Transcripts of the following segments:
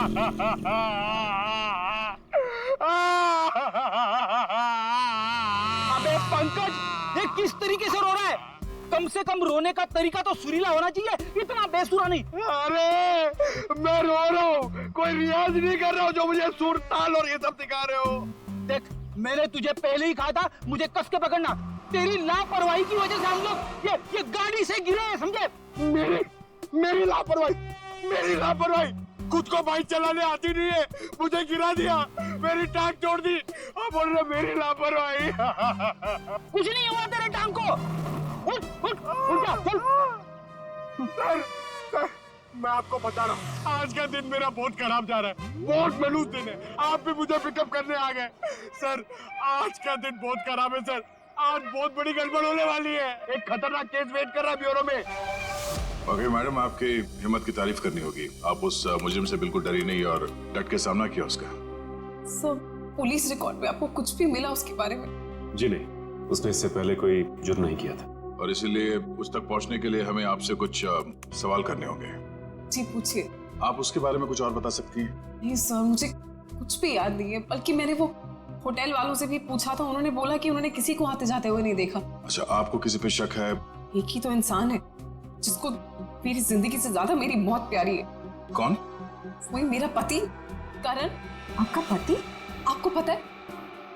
अबे पंकज, ये किस तरीके से रो रहा है? कम से कम रोने का तरीका तो सुरीला होना चाहिए, इतना बेसुरा नहीं। अरे मैं रो रहा हूँ, कोई रियाज नहीं कर रहा हूँ जो मुझे सुर ताल और ये सब सिखा रहे हो। देख, मैंने तुझे पहले ही कहा था मुझे कस के पकड़ना। तेरी लापरवाही की वजह से हम लोग ये गाड़ी से गिरे हैं, समझे? मेरी लापरवाही, खुद को बाइक चलाने आती नहीं है, मुझे गिरा दिया, मेरी टांग तोड़ दी और बोल रहे मेरी लापरवाही। कुछ नहीं हुआ तेरे टांग को। उठ जा, चल। सर, मैं आपको बता रहा हूँ, आज का दिन मेरा बहुत खराब जा रहा है, बहुत मनूस दिन है। आप भी मुझे पिकअप करने आ गए। सर, आज का दिन बहुत खराब है सर, आज बहुत बड़ी गड़बड़ होने वाली है। एक खतरनाक केस वेट कर रहा है ब्यूरो में। ओके मैडम, आपकी हिम्मत की तारीफ करनी होगी। आप उस मुजरिम से बिल्कुल डरी नहीं और डट के सामना किया उसका। सर, पुलिस रिकॉर्ड में आपको कुछ भी मिला उसके बारे में? जी नहीं, उसने इससे पहले कोई जुर्म नहीं किया था। और इसीलिए उस तक पहुंचने के लिए हमें आपसे कुछ सवाल करने होंगे। जी पूछिए। आप उसके बारे में कुछ और बता सकती हैं? नहीं सर, मुझे कुछ भी याद नहीं है, बल्कि मैंने वो होटल वालों से भी पूछा था, उन्होंने बोला कि उन्होंने किसी को आते जाते हुए नहीं देखा। अच्छा, आपको किसी पे शक है? एक ही तो इंसान है जिसको मेरी जिंदगी से ज्यादा मेरी मौत प्यारी है। कौन? वही मेरा पति करण। आपका पति? आपको पता है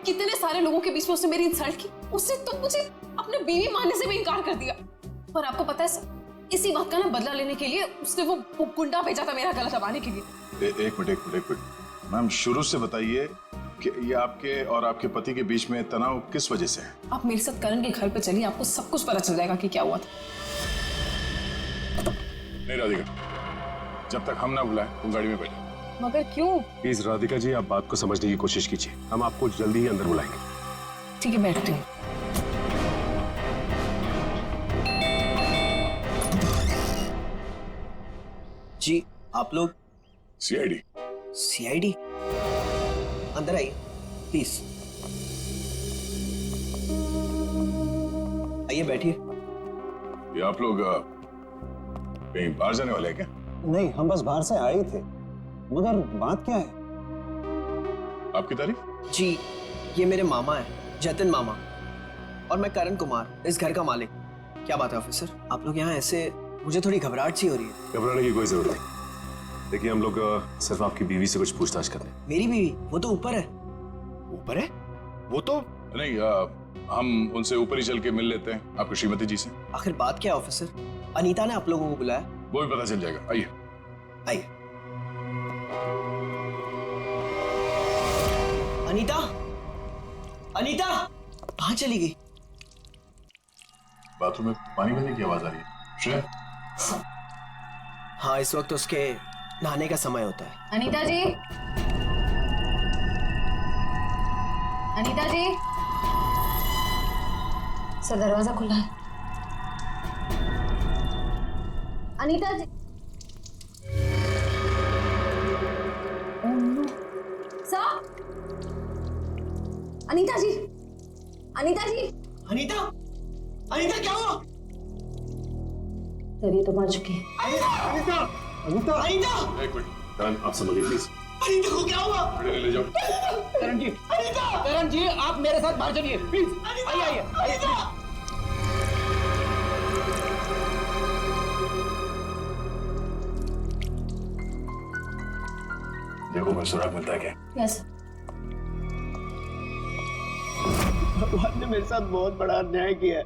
कितने सारे लोगों के बीच में उसने मेरी इंसल्ट की, उसने तो मुझे अपने बीवी मानने से भी इनकार कर दिया। और आपको पता है सर, इसी बात का ना बदला लेने के लिए उसने वो गुंडा भेजा था मेरा गला दबाने के लिए। एक मिनट मैम, शुरू से बताइए कि ये आपके और आपके पति के बीच में तनाव किस वजह से है? आप मेरे साथ करण के घर पे चलिए, आपको सब कुछ पता चल जाएगा कि क्या हुआ था। नहीं राधिका, जब तक हम ना बुलाएं तुम गाड़ी में बैठो। मगर क्यों? प्लीज राधिका जी, आप बात को समझने की कोशिश कीजिए, हम आपको जल्दी ही अंदर बुलाएंगे। ठीक है, बैठती हूँ। जी, आप लोग? सीआईडी। सीआईडी? अंदर आइए प्लीज। आइए बैठिए। ये आप लोग कहीं बाहर जाने वाले हैं क्या? नहीं, हम बस बाहर से आए थे, मगर बात क्या है? आपकी तारीफ? जी, ये मेरे मामा हैं, जतिन मामा, और मैं करण कुमार, इस घर का मालिक। क्या बात है ऑफिसर, आप लोग यहाँ ऐसे? मुझे थोड़ी घबराहट सी हो रही है। घबराने की कोई जरूरत नहीं। देखिए, हम लोग सिर्फ आपकी बीवी से कुछ पूछताछ कर रहे हैं। मेरी बीवी? वो तो ऊपर है। ऊपर है? वो तो नहीं, हम उनसे ऊपर ही चल के मिल लेते हैं, आपकी श्रीमती जी से। आखिर बात क्या है ऑफिसर? अनीता ने आप लोगों को बुलाया? वो भी पता चल जाएगा, आइए। आइए। अनीता, अनीता कहाँ चली गई? बाथरूम में पानी बहने की आवाज आ रही है। श्रेया? हाँ, इस वक्त उसके नहाने का समय होता है। अनीता जी, अनीता जी। सर, दरवाजा खुला है। अनीता जी। सर, अनीता जी, अनीता जी। अनीता, अनीता क्या हुआ? तेरी तो मर चुकी है। अनीता, अनीता, अनीता। एक मिनट, करण आप समझिए प्लीज। अनीता को क्या हुआ? ले जाओ। करण जी, आप मेरे साथ बाहर चलिए प्लीज। आइए। देखो कोई सुराग मिलता है क्या? यस। भगवान ने मेरे साथ बहुत बड़ा अन्याय किया है।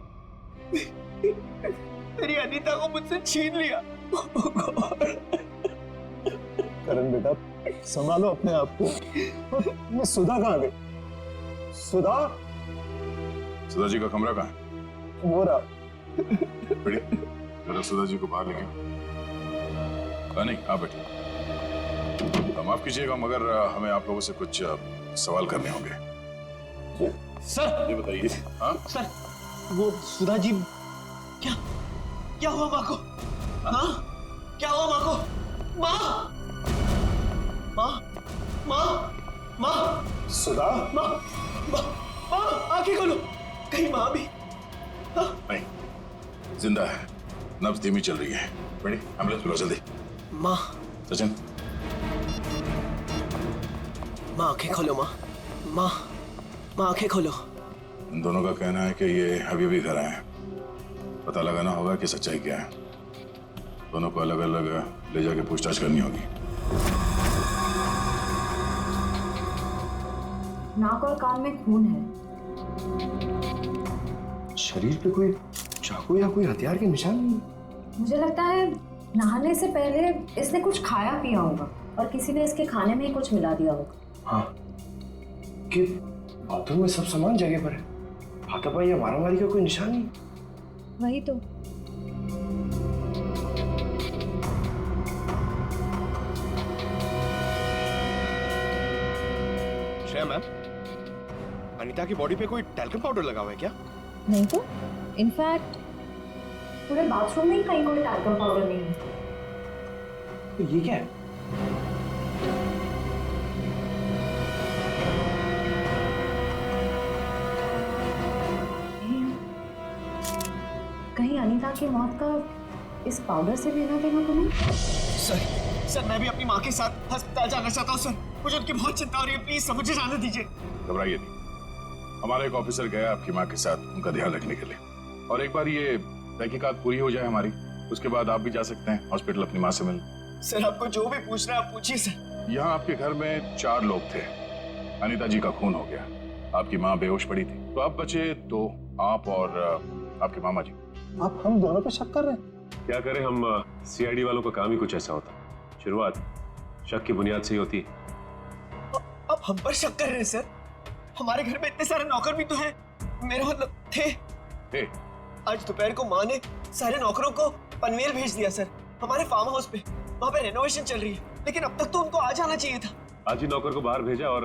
मेरी अनीता को मुझसे छीन लिया। करण बेटा, संभालो अपने आप को। ये सुधा कहाँ गई? सुधा? सुधा जी का कमरा कहाँ है? वो रहा। बढ़िया, जरा सुधा जी को बाहर लेके। नहीं, आप बैठिए। माफ कीजिएगा, मगर हमें आप लोगों से कुछ सवाल करने होंगे। सर, ये बताइए। हाँ सर, वो सुधा जी। क्या हुआ माँ को? हाँ, क्या हुआ माँ को? माँ, माँ, माँ, माँ, सुधा? माँ, माँ, माँ, आंखें खोलो। कहीं माँ भी? नहीं, जिंदा है, नब्ज धीमी चल रही है। बड़ी एम्बुलेंस बुलाओ जल्दी। माँ। सचिन, माँ आंखें खोलो माँ। माँ माँ आंखें खोलो। इन दोनों का कहना है कि ये अभी अभी घर आए हैं। पता लगाना होगा कि सच्चाई क्या है। दोनों को अलग अलग ले जाके पूछताछ करनी होगी। नाक और कान में खून है। शरीर पे कोई चाकू या कोई हथियार के निशान नहीं। मुझे लगता है नहाने से पहले इसने कुछ खाया पिया होगा और किसी ने इसके खाने में ही कुछ मिला दिया होगा। हाँ, कि बाथरूम में सब सामान जगह पर है। हाथापाई या मारामारी का कोई निशान नहीं। वही तो। श्रेया मैम, अनीता की बॉडी पे कोई टैल्कम पाउडर लगा हुआ है क्या? नहीं तो इनफैक्ट पूरे बाथरूम में ही कहीं कोई टैल्कम पाउडर नहीं है। तो ये क्या है? कहीं अनीता की मौत का इस पाउडर से लेना देना तो नहीं? सर मैं भी अपनी माँ के साथ अस्पताल जाना चाहता हूँ सर। मुझे उनकी बहुत चिंता हो रही है, प्लीज सर मुझे जाने दीजिए। घबराइए नहीं, हमारा एक ऑफिसर गया आपकी माँ के साथ उनका ध्यान रखने के लिए। और एक बार ये तहकीकात पूरी हो जाए हमारी, उसके बाद आप भी जा सकते हैं हॉस्पिटल अपनी माँ से मिलने। सर आपको जो भी पूछना है आप पूछिए सर। यहाँ आपके घर में 4 लोग थे। अनीता जी का खून हो गया, आपकी माँ बेहोश पड़ी थी, तो आप बचे 2, आप और आपके मामा जी। आप हम दोनों पे शक कर रहे हैं? क्या करें, हम सीआईडी वालों का काम ही कुछ ऐसा होता है। शुरुआत शक की बुनियाद से ही होती है। आप हम पर शक कर रहे हैं सर? हमारे घर में इतने सारे नौकर भी तो हैं। मेरा मतलब थे। आज दोपहर को माँ ने सारे नौकरों को पनवेल भेज दिया सर, हमारे फार्म हाउस पे। वहाँ पे रेनोवेशन चल रही है, लेकिन अब तक तो उनको आ जाना चाहिए था। आज ही नौकर को बाहर भेजा और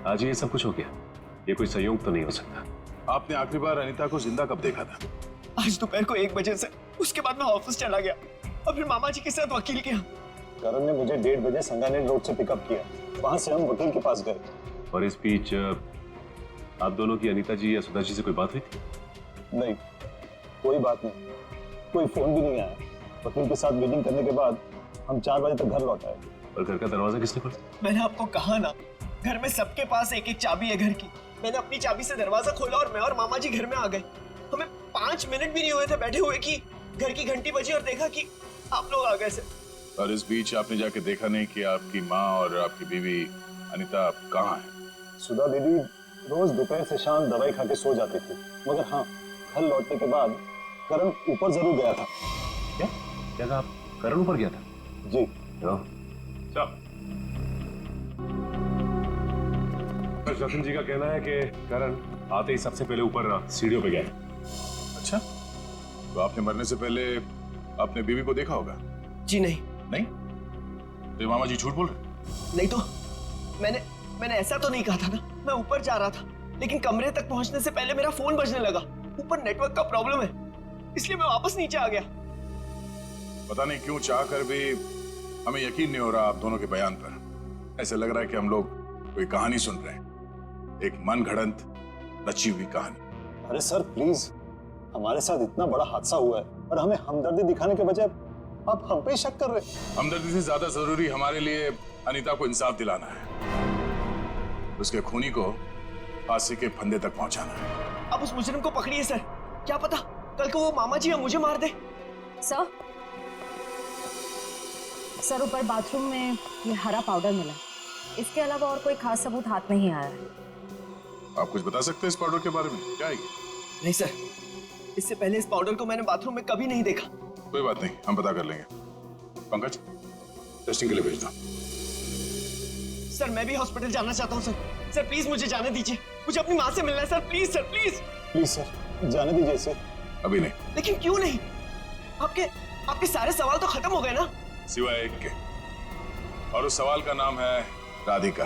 आज ही ये सब कुछ हो गया। ये कोई संयोग तो नहीं हो सकता। आपने आखिरी बार अनीता को जिंदा कब देखा था? आज दोपहर को 1 बजे से। उसके बाद मैं ऑफिस चला गया और फिर मामा जी के साथ वकील के यहाँ। करण ने मुझे 1:30 बजे संगानेर रोड से पिकअप किया। वहां से हम वकील के पास गए। और इस बीच आप दोनों की अनीता जी या सुधा जी से कोई बात हुई थी? नहीं, कोई बात नहीं, कोई फोन भी नहीं आया। वकील के साथ मीटिंग करने के बाद हम 4 बजे तक घर लौट आए। और घर का दरवाजा किसने खोला? मैंने आपको कहा ना, घर में सबके पास एक एक चाबी है घर की। मैंने अपनी चाबी से दरवाजा खोला और मैं और मामा जी घर में आ गए। हमें 5 मिनट भी नहीं हुए थे बैठे हुए कि घर की घंटी बजी और देखा कि आप लोग आ गए सर। और इस बीच आपने जाके देखा नहीं कि आपकी माँ और आपकी बीवी अनीता कहाँ है? सुधा दीदी रोज दोपहर से शाम दवाई खा के सो जाती थी, मगर हाँ, घर लौटने के बाद करण ऊपर जरूर गया था। क्या कहा आप? करण ऊपर गया था? जी। जतिन जी का कहना है कि करण आते ही सबसे पहले ऊपर सीढ़ियों पे गया। अच्छा, तो आपने मरने से पहले अपने बीवी को देखा होगा? जी नहीं। नहीं? तो मामा जी झूठ बोल रहे? नहीं तो मैंने ऐसा तो नहीं कहा था ना। मैं ऊपर जा रहा था, लेकिन कमरे तक पहुंचने से पहले मेरा फोन बजने लगा। ऊपर नेटवर्क का प्रॉब्लम है, इसलिए मैं वापस नीचे आ गया। पता नहीं क्यों चाह कर भी हमें यकीन नहीं हो रहा आप दोनों के बयान पर। ऐसे लग रहा है कि हम लोग कोई कहानी सुन रहे हैं, एक मन घड़ंत रची हुई कहानी। अरे सर प्लीज, हमारे साथ इतना बड़ा हादसा हुआ है और हमें हमदर्दी दिखाने के बजाय आप हम पे ही शक कर रहे हैं। हमदर्दी से ज्यादा जरूरी हमारे लिए अनीता को इंसाफ दिलाना है, उसके खूनी को फांसी के फंदे तक पहुंचाना है। अब उस मुजरिम को पकड़िए सर, क्या पता कल को वो मामा जी या मुझे मार दे। सर ऊपर बाथरूम में ये हरा पाउडर मिला, इसके अलावा और कोई खास सबूत हाथ में ही आया है। आप कुछ बता सकते हैं इस पाउडर के बारे में? क्या है ये? नहीं सर, इससे पहले इस पाउडर को मैंने बाथरूम में कभी नहीं देखा। कोई बात नहीं, हम पता कर लेंगे। पंकज, टेस्टिंग के लिए भेज दो। सर मैं भी हॉस्पिटल जाना चाहता हूँ सर। सर प्लीज मुझे जाने दीजिए, मुझे अपनी माँ से मिलना है sir. Please sir, please please sir, जाने दीजिए इसे। अभी नहीं। लेकिन क्यों नहीं? आपके सारे सवाल तो खत्म हो गए ना, सिवाय एक के, और उस सवाल का नाम है राधिका।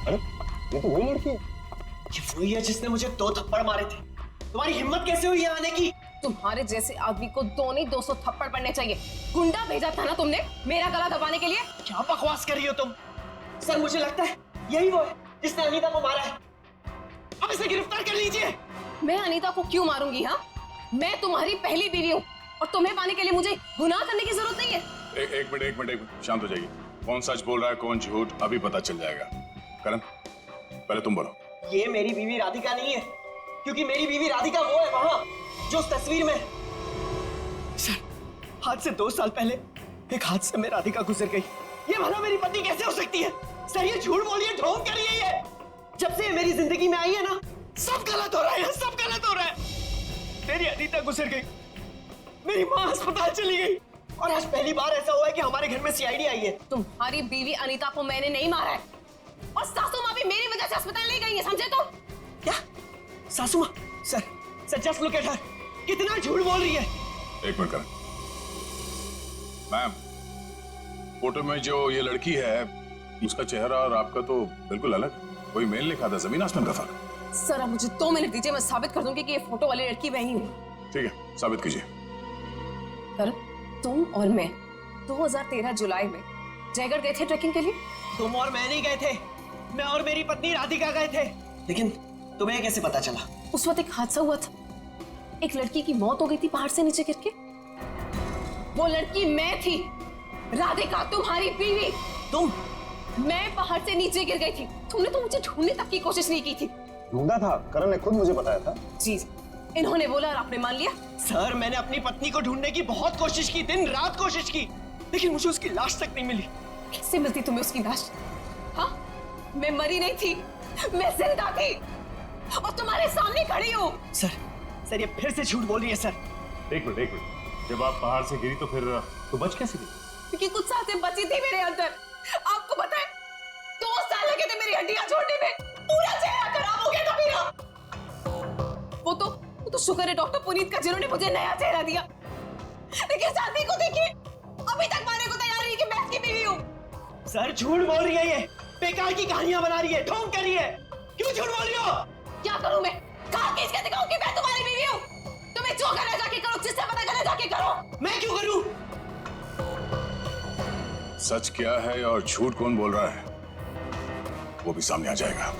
अरे ये तो वही लड़की है। ये वही है जिसने मुझे 2 थप्पड़ मारे थे। तुम्हारी हिम्मत कैसे हुई यहाँ आने की? तुम्हारे जैसे आदमी को 2 नहीं 200 थप्पड़ पड़ने चाहिए। गुंडा भेजा था ना तुमने मेरा गला दबाने के लिए? क्या बकवास कर रही हो तुम? सर मुझे लगता है यही वो है जिसने अनीता को मारा है। अब इसे गिरफ्तार कर लीजिए। मैं अनीता को क्यों मारूंगी? हाँ, मैं तुम्हारी पहली बीवी हूँ और तुम्हें पाने के लिए मुझे गुनाह करने की जरूरत नहीं है। एक मिनट शांत हो जाइए। कौन सच बोल रहा है कौन झूठ अभी पता चल जाएगा। करण पहले तुम बोलो। ये मेरी बीवी राधिका नहीं है, क्योंकि मेरी बीवी राधिका वो है वहां जो उस तस्वीर में। सर आज से 2 साल पहले एक हादसे में राधिका गुजर गई। ये भला मेरी पत्नी कैसे हो सकती है? सर ये झूठ बोल रही है, ढोंग कर रही है ये। जब से ये मेरी जिंदगी में आई है ना, सब गलत हो रहा है, सब गलत हो रहा है। मेरी अनीता गुजर गई, मेरी माँ अस्पताल चली गई, और आज पहली बार ऐसा हुआ है कि हमारे घर में सीआईडी आई है। तुम्हारी बीवी अनीता को मैंने नहीं मारा है, और सासू माँ भी मेरी वजह से अस्पताल ले गई है, समझे तुम? क्या सासू माँ? Sir just look at her, कितना झूठ बोल रही है। एक मिनट करण। मैम फोटो में जो ये लड़की है उसका चेहरा और आपका तो बिल्कुल अलग, कोई मेल नहीं खाता, जमीन आसमान का फर्क। सर अब मुझे 2 मिनट दीजिए, मैं साबित कर दूंगी कि ये फोटो वाली लड़की वही हूँ। ठीक है साबित कीजिए। करण तुम और मैं 2013 जुलाई में जयगढ़ गए थे ट्रैकिंग के लिए। तुम और मैं नहीं गए थे, मैं और मेरी पत्नी राधिका गए थे। लेकिन तुम्हें कैसे पता चला? उस वक्त एक हादसा हुआ था, एक लड़की की मौत हो गई थी पहाड़ से नीचे गिर के। वो लड़की मैं थी, राधिका तुम्हारी बीवी। तुम? मैं पहाड़ से नीचे गिर गई थी, तुमने तो मुझे ढूंढने तक की कोशिश नहीं की थी। ढूंढा था, करण ने खुद मुझे बताया था। जी इन्होंने बोला और आपने मान लिया। सर मैंने अपनी पत्नी को ढूंढने की बहुत कोशिश की, दिन रात कोशिश की, लेकिन मुझे उसकी लाश तक नहीं मिली। कैसे मिलती तुम्हें उसकी लाश? हाँ मैं मरी नहीं थी, मैं जिंदा थी और तुम्हारे सामने खड़ी हूँ। सर ये फिर से झूठ बोल रही है सर। एक मिनट, जब आप पहाड़ से गिरी तो फिर तो बच कैसे गई? क्योंकि कुछ सांसें बची थी मेरे अंदर। आपको पता है 2 साल लगे थे मेरी हड्डियां छोड़ने में, पूरा चेहरा खराब हो गया था मेरा। वो तो शुक्र है डॉक्टर पुनीत का जिन्होंने मुझे नया चेहरा दिया, लेकिन शादी को देखिए अभी तक मारने को तैयार नहीं कि मैं इसकी बीवी हूँ। सर झूठ बोल रही है, ये बेकार की कहानियां बना रही है, ढोंग कर रही है। क्यों झूठ बोल रही हो? क्या करूं मैं? कहां किसके दिखाऊं कि मैं तुम्हारी बीवी हूं? तुम्हें जो करना जाके करो, जिससे पता करना जाके करो। मैं क्यों करूं? सच क्या है और झूठ कौन बोल रहा है वो भी सामने आ जाएगा।